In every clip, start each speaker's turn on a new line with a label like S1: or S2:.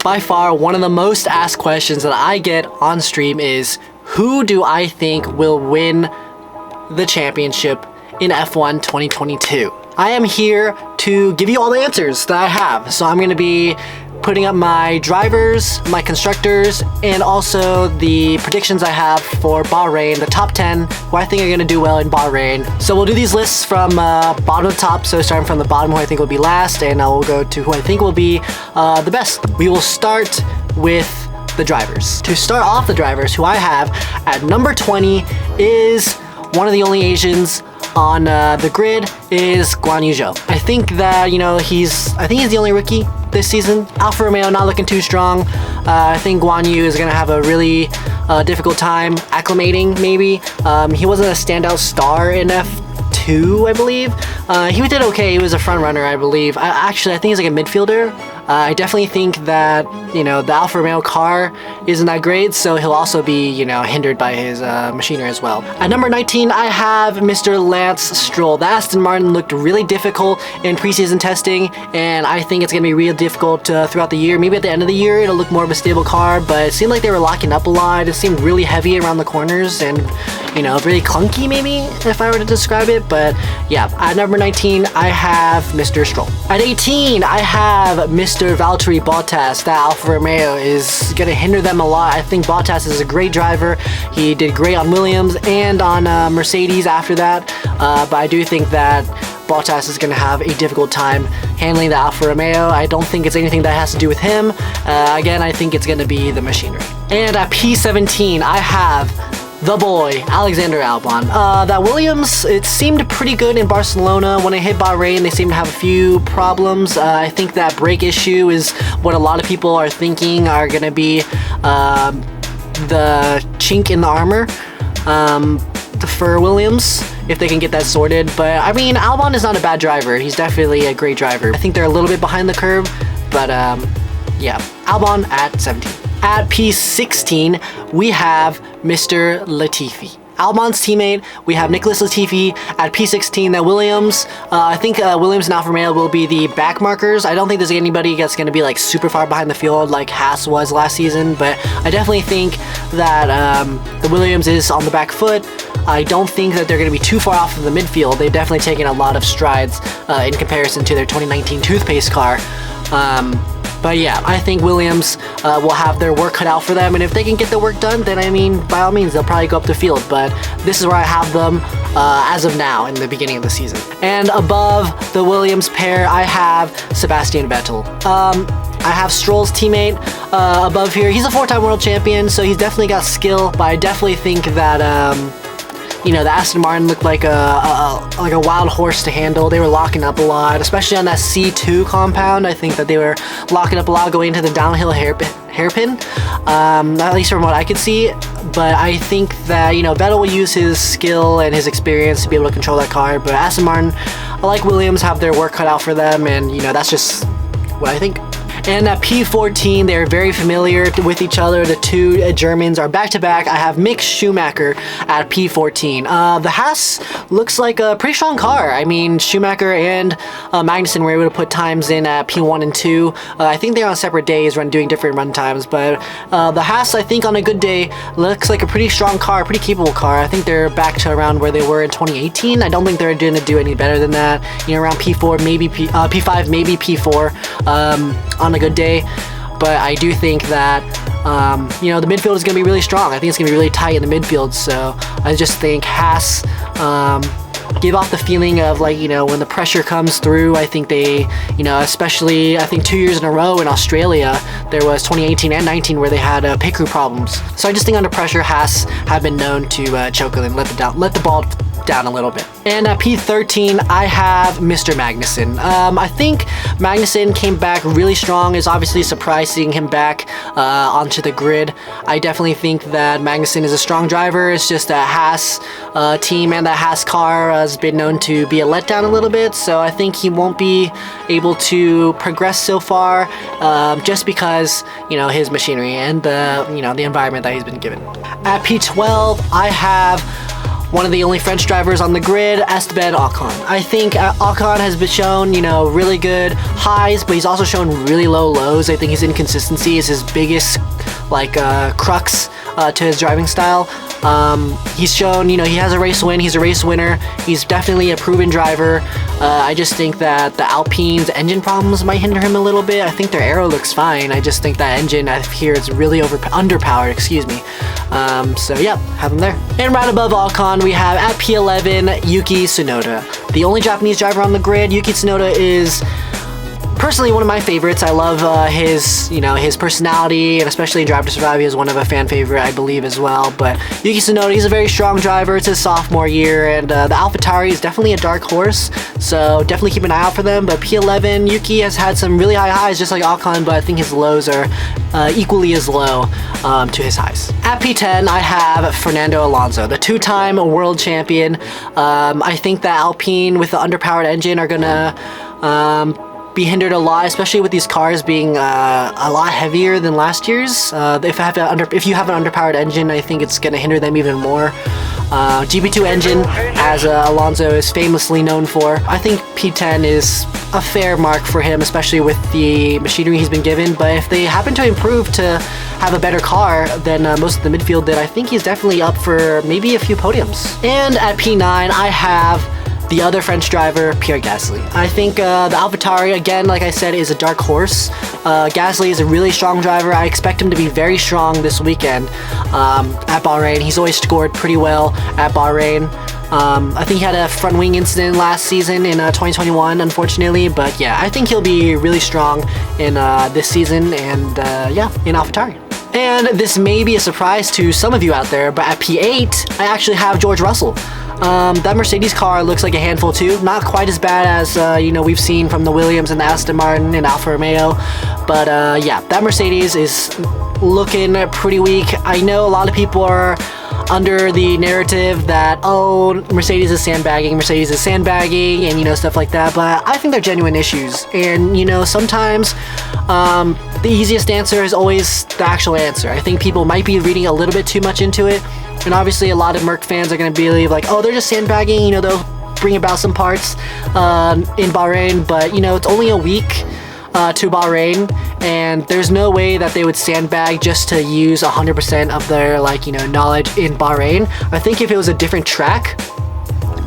S1: by far one of the most asked questions that I get on stream is, who do I think will win the championship in F1 2022? I am here to give you all the answers that I have. So I'm going to be putting up my drivers, my constructors, and also the predictions I have for Bahrain, the top 10 who I think are going to do well in Bahrain. So we'll do these lists from bottom to top, so starting from the bottom who I think will be last, and I will go to who I think will be the best. We will start with the drivers. To start off the drivers, who I have at number 20 is one of the only Asians on the grid, is Guan Yu Zhou. I think that, he's the only rookie this season. Alfa Romeo not looking too strong. I think Guan Yu is going to have a really difficult time acclimating, maybe. He wasn't a standout star in F2, I believe. He did okay. He was a front runner, I believe. I think he's like a midfielder. I definitely think that, the Alfa Romeo car isn't that great, so he'll also be, hindered by his machinery as well. At number 19, I have Mr. Lance Stroll. The Aston Martin looked really difficult in preseason testing, and I think it's going to be real difficult throughout the year. Maybe at the end of the year, it'll look more of a stable car, but it seemed like they were locking up a lot. It seemed really heavy around the corners and, really clunky maybe, if I were to describe it. But yeah, at number 19, I have Mr. Stroll. At 18, I have Mr. Valtteri Bottas. That Alfa Romeo is going to hinder them a lot. I think Bottas is a great driver. He did great on Williams and on Mercedes after that, but I do think that Bottas is going to have a difficult time handling the Alfa Romeo. I don't think it's anything that has to do with him. Again, I think it's going to be the machinery. And at P17, I have the boy, Alexander Albon. That Williams, it seemed pretty good in Barcelona. When it hit Bahrain, they seemed to have a few problems. I think that brake issue is what a lot of people are thinking are going to be the chink in the armor for Williams, if they can get that sorted. But I mean, Albon is not a bad driver. He's definitely a great driver. I think they're a little bit behind the curve, but yeah, Albon at 17. At P16, we have Mr. Latifi. Albon's teammate, we have Nicholas Latifi at P16. That Williams, I think Williams and Alfa Romeo will be the back markers. I don't think there's anybody that's going to be like super far behind the field like Haas was last season, but I definitely think that the Williams is on the back foot. I don't think that they're going to be too far off of the midfield. They've definitely taken a lot of strides in comparison to their 2019 toothpaste car. But yeah, I think Williams will have their work cut out for them, and if they can get the work done, then I mean, by all means, they'll probably go up the field. But this is where I have them as of now in the beginning of the season. And above the Williams pair, I have Sebastian Vettel. I have Stroll's teammate above here. He's a 4-time world champion, so he's definitely got skill, but I definitely think that the Aston Martin looked like a wild horse to handle. They were locking up a lot, especially on that C2 compound. I think that they were locking up a lot going into the downhill hairpin, at least from what I could see. But I think that, Vettel will use his skill and his experience to be able to control that car. But Aston Martin, like Williams, have their work cut out for them, and, that's just what I think. And at P14, they're very familiar with each other. The two Germans are back-to-back. I have Mick Schumacher at P14. The Haas looks like a pretty strong car. I mean, Schumacher and Magnussen were able to put times in at P1 and 2. I think they're on separate days doing different run times, but the Haas, I think on a good day, looks like a pretty strong car, pretty capable car. I think they're back to around where they were in 2018. I don't think they're going to do any better than that. Around P4, maybe P5, maybe P4 on a good day. But I do think that the midfield is going to be really strong. I think it's going to be really tight in the midfield, so I just think Haas give off the feeling of when the pressure comes through. I think they, especially I think 2 years in a row in Australia, there was 2018 and 19 where they had pit crew problems. So I just think under pressure, Haas have been known to choke and let the ball down a little bit. And at P13, I have Mr. Magnussen. I think Magnussen came back really strong. It's obviously a surprise seeing him back onto the grid. I definitely think that Magnussen is a strong driver. It's just that Haas team and that Haas car has been known to be a letdown a little bit, so I think he won't be able to progress so far just because, his machinery and the environment that he's been given. At P12, I have one of the only French drivers on the grid, Esteban Ocon. I think Ocon has been shown, you know, really good highs, but he's also shown really low lows. I think his inconsistency is his biggest, like, crux to his driving style. He's shown, you know, he has a race win. He's a race winner. He's definitely a proven driver. I just think that the Alpine's engine problems might hinder him a little bit. I think their aero looks fine. I just think that engine, I hear it's really underpowered, excuse me. So yeah, have him there. And right above Ocon, we have at P11, Yuki Tsunoda. The only Japanese driver on the grid. Yuki Tsunoda is personally one of my favorites. I love his, you know, his personality, and especially in Drive to Survive, he is one of a fan favorite, I believe, as well. But Yuki Tsunoda, he's a very strong driver. It's his sophomore year, and the Alpha Tauri is definitely a dark horse, so definitely keep an eye out for them. But P11, Yuki has had some really high highs, just like Ocon, but I think his lows are equally as low to his highs. At P10, I have Fernando Alonso, the two-time world champion. I think that Alpine, with the underpowered engine, are gonna be hindered a lot, especially with these cars being a lot heavier than last year's. If you have an underpowered engine, I think it's going to hinder them even more. GP2 engine, as Alonso is famously known for. I think P10 is a fair mark for him, especially with the machinery he's been given. But if they happen to improve to have a better car than most of the midfield did, I think he's definitely up for maybe a few podiums. And at P9, I have the other French driver, Pierre Gasly. I think the AlphaTauri, again, like I said, is a dark horse. Gasly is a really strong driver. I expect him to be very strong this weekend at Bahrain. He's always scored pretty well at Bahrain. I think he had a front wing incident last season in 2021, unfortunately, but yeah, I think he'll be really strong in this season, and yeah, in AlphaTauri. And this may be a surprise to some of you out there, but at P8, I actually have George Russell. That Mercedes car looks like a handful too. Not quite as bad as, you know, we've seen from the Williams and the Aston Martin and Alfa Romeo. But yeah, that Mercedes is looking pretty weak. I know a lot of people are under the narrative that, oh, Mercedes is sandbagging, and, you know, stuff like that. But I think they're genuine issues. And, you know, sometimes the easiest answer is always the actual answer. I think people might be reading a little bit too much into it. And obviously a lot of Merc fans are going to believe like, oh, they're just sandbagging, you know, they'll bring about some parts in Bahrain, but, you know, it's only a week to Bahrain, and there's no way that they would sandbag just to use 100% of their, like, you know, knowledge in Bahrain. I think if it was a different track,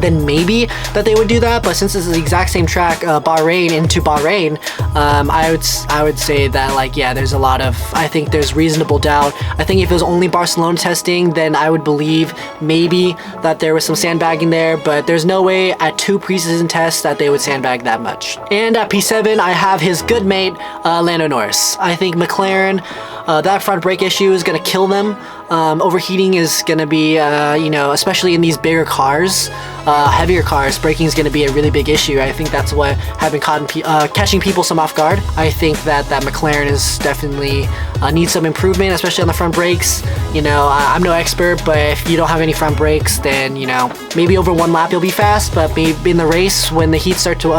S1: then maybe that they would do that, but since it's the exact same track, Bahrain into Bahrain, I would say that, like, yeah, there's a lot of, I think there's reasonable doubt. I think if it was only Barcelona testing, then I would believe maybe that there was some sandbagging there, but there's no way at 2 preseason tests that they would sandbag that much. And at P7, I have his good mate, Lando Norris. I think McLaren, that front brake issue is going to kill them. Overheating is going to be, you know, especially in these bigger cars, heavier cars, braking is going to be a really big issue. I think that's what has been catching people some off guard. I think that McLaren is definitely needs some improvement, especially on the front brakes. You know, I'm no expert, but if you don't have any front brakes, then, you know, maybe over 1 lap you'll be fast, but maybe in the race when the heat start to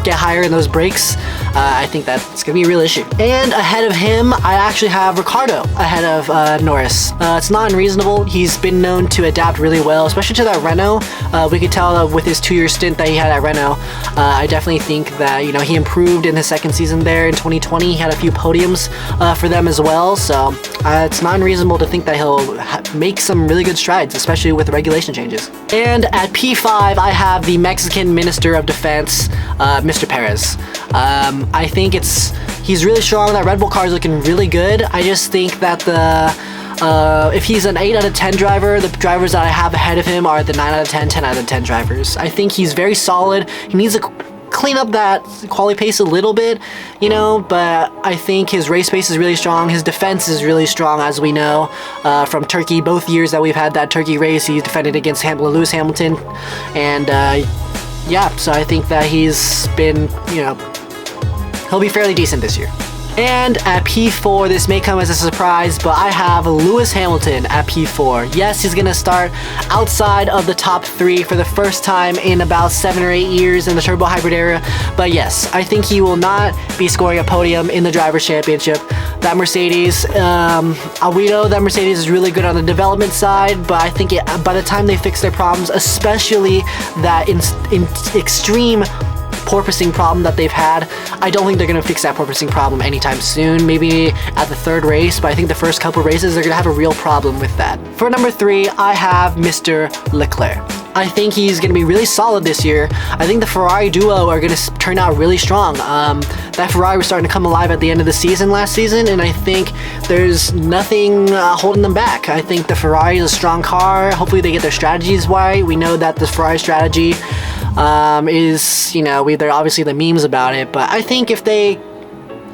S1: get higher in those brakes, I think that's gonna be a real issue. And ahead of him, I actually have Ricciardo ahead of Norris. It's not unreasonable. He's been known to adapt really well, especially to that Renault. We could tell with his 2-year stint that he had at Renault. I definitely think that, you know, he improved in his second season there in 2020. He had a few podiums for them as well, so it's not unreasonable to think that he'll make some really good strides, especially with regulation changes. And at P5, I have the Mexican Minister of Defense, Mr. Perez. I think he's really strong. That Red Bull car is looking really good. I just think that if he's an 8 out of 10 driver, the drivers that I have ahead of him are the 9 out of 10, 10 out of 10 drivers. I think he's very solid. He needs to clean up that quali pace a little bit, you know, but I think his race pace is really strong. His defense is really strong, as we know from Turkey. Both years that we've had that Turkey race, he defended against Lewis Hamilton, and yeah, so I think that he's been, you know, he'll be fairly decent this year. And at P4, this may come as a surprise, but I have Lewis Hamilton at P4. Yes, he's gonna start outside of the top 3 for the first time in about 7 or 8 years in the turbo hybrid era. But yes, I think he will not be scoring a podium in the Drivers' Championship. That Mercedes, we know that Mercedes is really good on the development side, but I think by the time they fix their problems, especially that in extreme porpoising problem that they've had, I don't think they're going to fix that porpoising problem anytime soon. Maybe at the 3rd race, but I think the first couple races they're going to have a real problem with that. For number 3, I have Mr. Leclerc. I think he's going to be really solid this year. I think the Ferrari duo are going to turn out really strong. That Ferrari was starting to come alive at the end of the season last season, and I think there's nothing holding them back. I think the Ferrari is a strong car. Hopefully they get their strategies right. We know that the Ferrari strategy is, you know, there are obviously the memes about it, but I think if they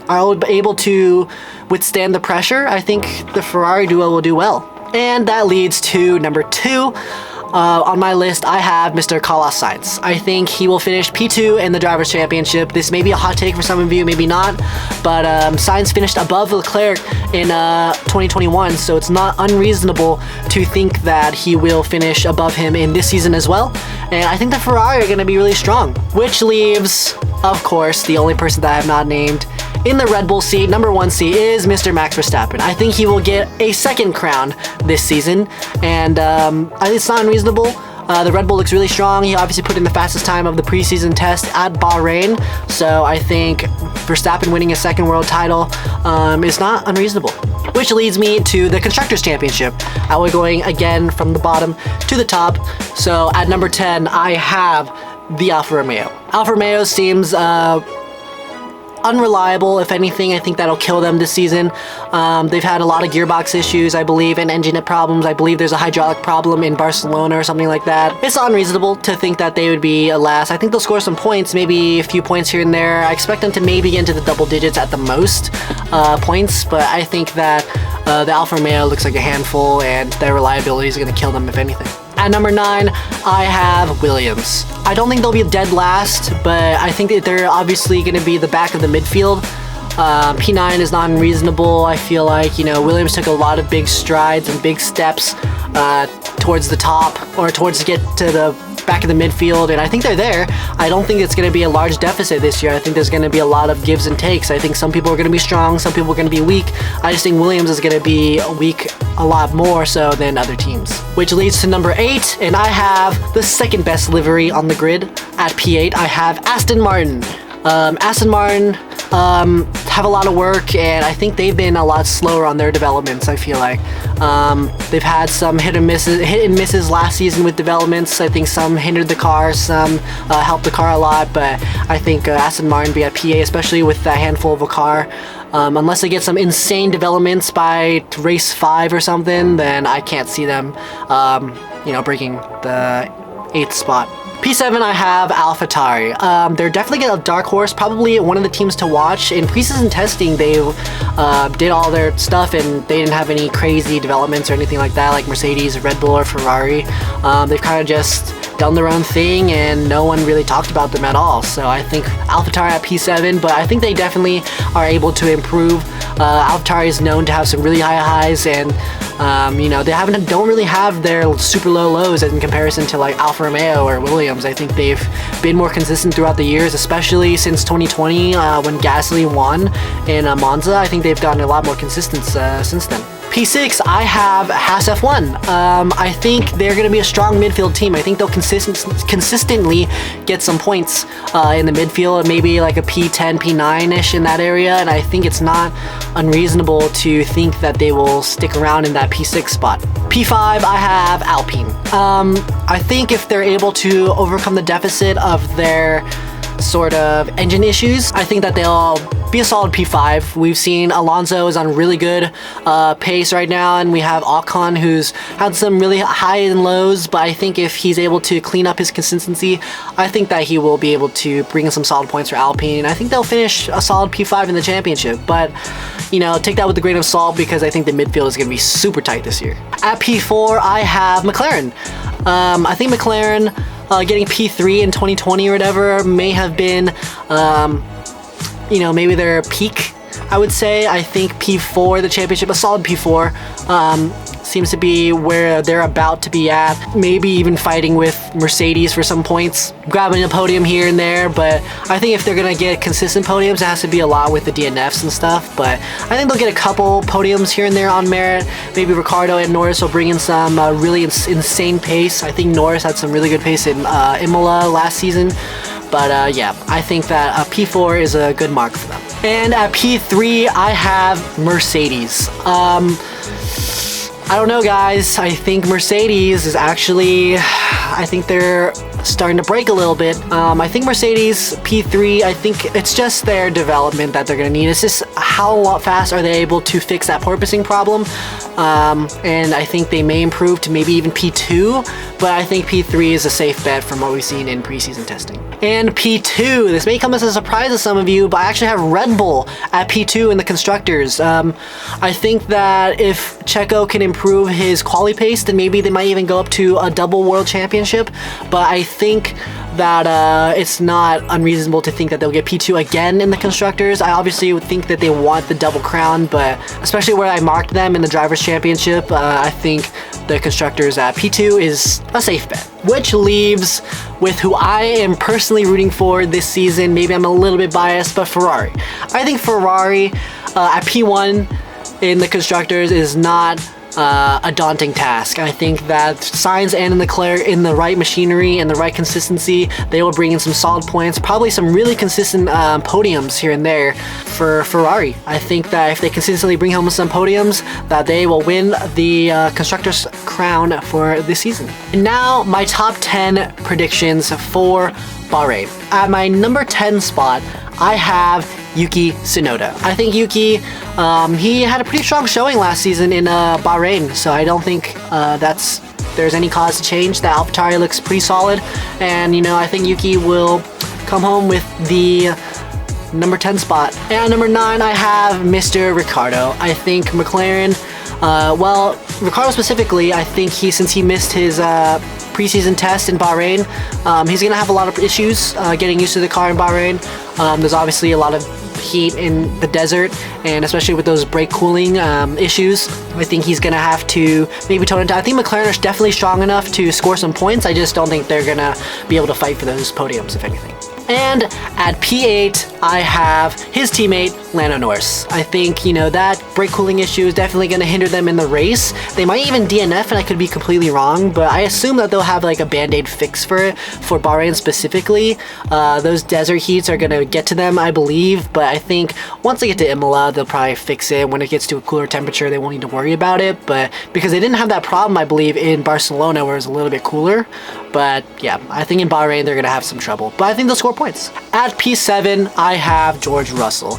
S1: are able to withstand the pressure, I think the Ferrari duo will do well. And that leads to number 2. On my list, I have Mr. Carlos Sainz. I think he will finish P2 in the Drivers' Championship. This may be a hot take for some of you, maybe not, but Sainz finished above Leclerc in 2021, so it's not unreasonable to think that he will finish above him in this season as well. And I think the Ferrari are going to be really strong, which leaves, of course, the only person that I have not named in the Red Bull seat, number 1 seat, is Mr. Max Verstappen. I think he will get a 2nd crown this season, and it's not unreasonable. The Red Bull looks really strong. He obviously put in the fastest time of the preseason test at Bahrain, so I think Verstappen winning a 2nd world title is not unreasonable. Which leads me to the Constructors' Championship. We're going again from the bottom to the top. So at number 10, I have the Alfa Romeo. Alfa Romeo seems unreliable. If anything, I think that'll kill them this season. They've had a lot of gearbox issues, I believe, and engine problems. I believe there's a hydraulic problem in Barcelona or something like that. It's unreasonable to think that they would be last. I think they'll score some points, maybe a few points here and there. I expect them to maybe get into the double digits at the most points, but I think that the Alfa Romeo looks like a handful, and their reliability is going to kill them if anything. At number 9, I have Williams. I don't think they'll be dead last, but I think that they're obviously going to be the back of the midfield. P9 is not unreasonable. I feel like, you know, Williams took a lot of big strides and big steps towards the top, or towards to get to the back of the midfield, and I think they're there. I don't think it's going to be a large deficit this year. I think there's going to be a lot of gives and takes. I think some people are going to be strong, some people are going to be weak. I just think Williams is going to be weak a lot more so than other teams. Which leads to number 8, and I have the 2nd best livery on the grid. At P8, I have Aston Martin. Aston Martin have a lot of work, and I think they've been a lot slower on their developments. I feel like they've had some hit and misses last season with developments. I think some hindered the car, some helped the car a lot, but I think Aston Martin be at PA, especially with that handful of a car. Unless they get some insane developments by race 5 or something, then I can't see them, breaking the 8th spot. P7, I have AlphaTauri. They're definitely a dark horse, probably one of the teams to watch. In preseason testing, they did all their stuff, and they didn't have any crazy developments or anything like that, like Mercedes, Red Bull, or Ferrari. They've kind of just done their own thing, and no one really talked about them at all. So I think AlphaTauri at P7, but I think they definitely are able to improve. AlphaTauri is known to have some really high highs, and they don't really have their super low lows in comparison to like Alfa Romeo or Williams. I think they've been more consistent throughout the years, especially since 2020 when Gasly won in Monza. I think they've gotten a lot more consistent since then. P6, I have Haas F1. I think they're going to be a strong midfield team. I think they'll consistently get some points in the midfield, maybe like a P10, P9-ish in that area, and I think it's not unreasonable to think that they will stick around in that P6 spot. P5, I have Alpine. I think if they're able to overcome the deficit of their sort of engine issues, I think that they'll be a solid P5. We've seen Alonso is on really good pace right now, and we have Ocon, who's had some really high and lows, but I think if he's able to clean up his consistency, I think that he will be able to bring in some solid points for Alpine. I think they'll finish a solid P5 in the championship, but take that with a grain of salt, because I think the midfield is going to be super tight this year. At P4, I have McLaren. I think McLaren getting P3 in 2020 or whatever may have been maybe their peak I would say. I think P4, the championship, a solid P4. Seems to be where they're about to be at. Maybe even fighting with Mercedes for some points. Grabbing a podium here and there, but I think if they're gonna get consistent podiums, it has to be a lot with the DNFs and stuff. But I think they'll get a couple podiums here and there on merit. Maybe Ricciardo and Norris will bring in some really insane pace. I think Norris had some really good pace in Imola last season. But yeah, I think that P4 is a good mark for them. And at P3, I have Mercedes. I don't know, guys. I think Mercedes is actually, I think they're starting to break a little bit. I think Mercedes P3, I think it's just their development that they're going to need. It's just how fast are they able to fix that porpoising problem. And I think they may improve to maybe even P2, but I think P3 is a safe bet from what we've seen in preseason testing. And P2, this may come as a surprise to some of you, but I actually have Red Bull at P2 in the Constructors. I think that if Checo can improve his quali pace, then maybe they might even go up to a double world championship. But I think that it's not unreasonable to think that they'll get P2 again in the Constructors. I obviously would think that they want the double crown, but especially where I marked them in the Drivers' Championship, I think the Constructors at P2 is a safe bet. Which leaves with who I am personally rooting for this season. Maybe I'm a little bit biased, but Ferrari. I think Ferrari at P1 in the Constructors is not a daunting task. I think that Sainz and Leclerc in the right machinery and the right consistency, they will bring in some solid points, probably some really consistent podiums here and there for Ferrari. I think that if they consistently bring home some podiums, that they will win the Constructors' crown for this season. And now my top 10 predictions for Bahrain. At my number 10 spot, I have Yuki Tsunoda. I think Yuki, he had a pretty strong showing last season in Bahrain, so I don't think there's any cause to change. The AlphaTauri looks pretty solid, and I think Yuki will come home with the number 10 spot. And at number 9, I have Mr. Ricciardo. I think McLaren, well, Ricciardo specifically, I think since he missed his preseason test in Bahrain, he's going to have a lot of issues getting used to the car in Bahrain. There's obviously a lot of heat in the desert, and especially with those brake cooling issues, I think he's going to have to maybe tone it down. I think McLaren is definitely strong enough to score some points. I just don't think they're going to be able to fight for those podiums, if anything. And at P8, I have his teammate, Lando Norris. I think, that brake cooling issue is definitely going to hinder them in the race. They might even DNF, and I could be completely wrong, but I assume that they'll have like a band-aid fix for it, for Bahrain specifically. Those desert heats are going to get to them, I believe, but I think once they get to Imola, they'll probably fix it. When it gets to a cooler temperature, they won't need to worry about it, but because they didn't have that problem, I believe, in Barcelona, where it was a little bit cooler. But yeah, I think in Bahrain, they're going to have some trouble, but I think they'll score points. At P7, I have George Russell.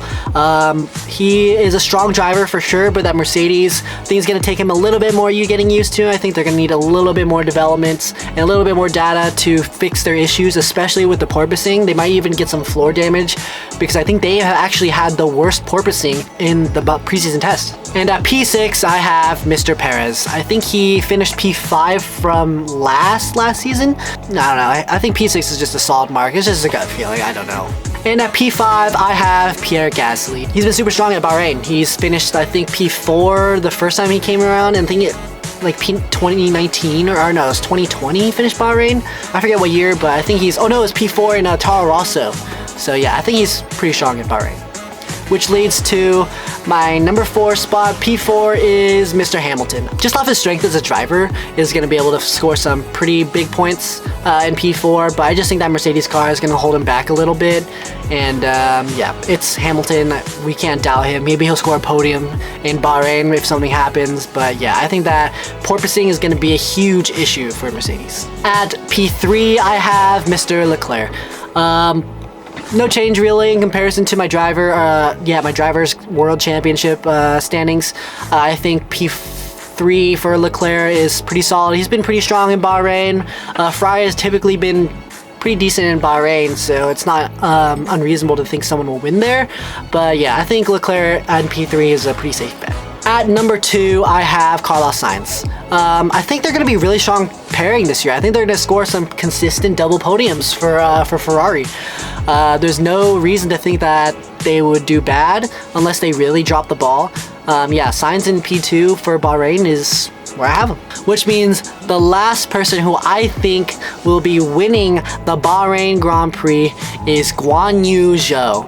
S1: He is a strong driver for sure, but that Mercedes thing is going to take him a little bit more getting used to. I think they're going to need a little bit more development and a little bit more data to fix their issues, especially with the porpoising. They might even get some floor damage, because I think they have actually had the worst porpoising in the preseason test. And at P6, I have Mr. Perez. I think he finished P5 from last season. I don't know. I think P6 is just a solid mark. It's just a gut feeling. I don't know. And at P5, I have Pierre Gasly. He's been super strong at Bahrain. He's finished, I think, P4 the first time he came around, and I think like 2019 or no, it was 2020 he finished Bahrain. I forget what year, but I think it was P4 in Toro Rosso. So yeah, I think he's pretty strong at Bahrain. Which leads to my number 4 spot. P4 is Mr. Hamilton. Just off his strength as a driver, is going to be able to score some pretty big points in P4, but I just think that Mercedes car is going to hold him back a little bit. And yeah, it's Hamilton. We can't doubt him. Maybe he'll score a podium in Bahrain if something happens, but yeah, I think that porpoising is going to be a huge issue for Mercedes. At P3, I have Mr. Leclerc. No change really in comparison to my driver. My driver's world championship standings. I think P3 for Leclerc is pretty solid. He's been pretty strong in Bahrain. Ferrari has typically been pretty decent in Bahrain, so it's not unreasonable to think someone will win there. But yeah, I think Leclerc at P3 is a pretty safe bet. At number 2, I have Carlos Sainz. I think they're going to be really strong pairing this year. I think they're going to score some consistent double podiums for Ferrari. There's no reason to think that they would do bad unless they really drop the ball. Yeah, Sainz in P2 for Bahrain is where I have him. Which means the last person who I think will be winning the Bahrain Grand Prix is Guan Yu Zhou.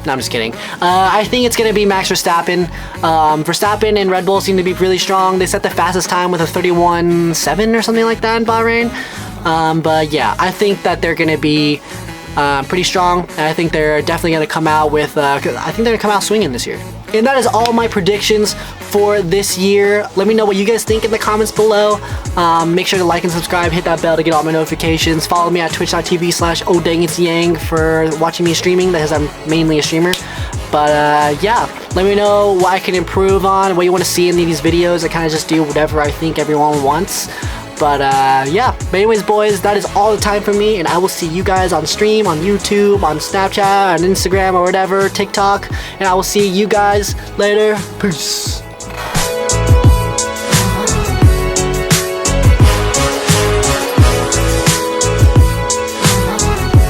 S1: No, I'm just kidding. I think it's going to be Max Verstappen. Verstappen and Red Bull seem to be really strong. They set the fastest time with a 31.7 or something like that in Bahrain. But yeah, I think that they're going to be pretty strong. And I think they're definitely going to come out with, I think they're going to come out swinging this year. And that is all my predictions for this year. Let me know what you guys think in the comments below. Make sure to like and subscribe, hit that bell to get all my notifications. Follow me at twitch.tv/OhDangIt'sYang for watching me streaming, because I'm mainly a streamer. But yeah, let me know what I can improve on, what you want to see in these videos. I kind of just do whatever I think everyone wants. But yeah, but anyways, boys, that is all the time for me, and I will see you guys on stream, on YouTube, on Snapchat, on Instagram, or whatever, TikTok, and I will see you guys later. Peace.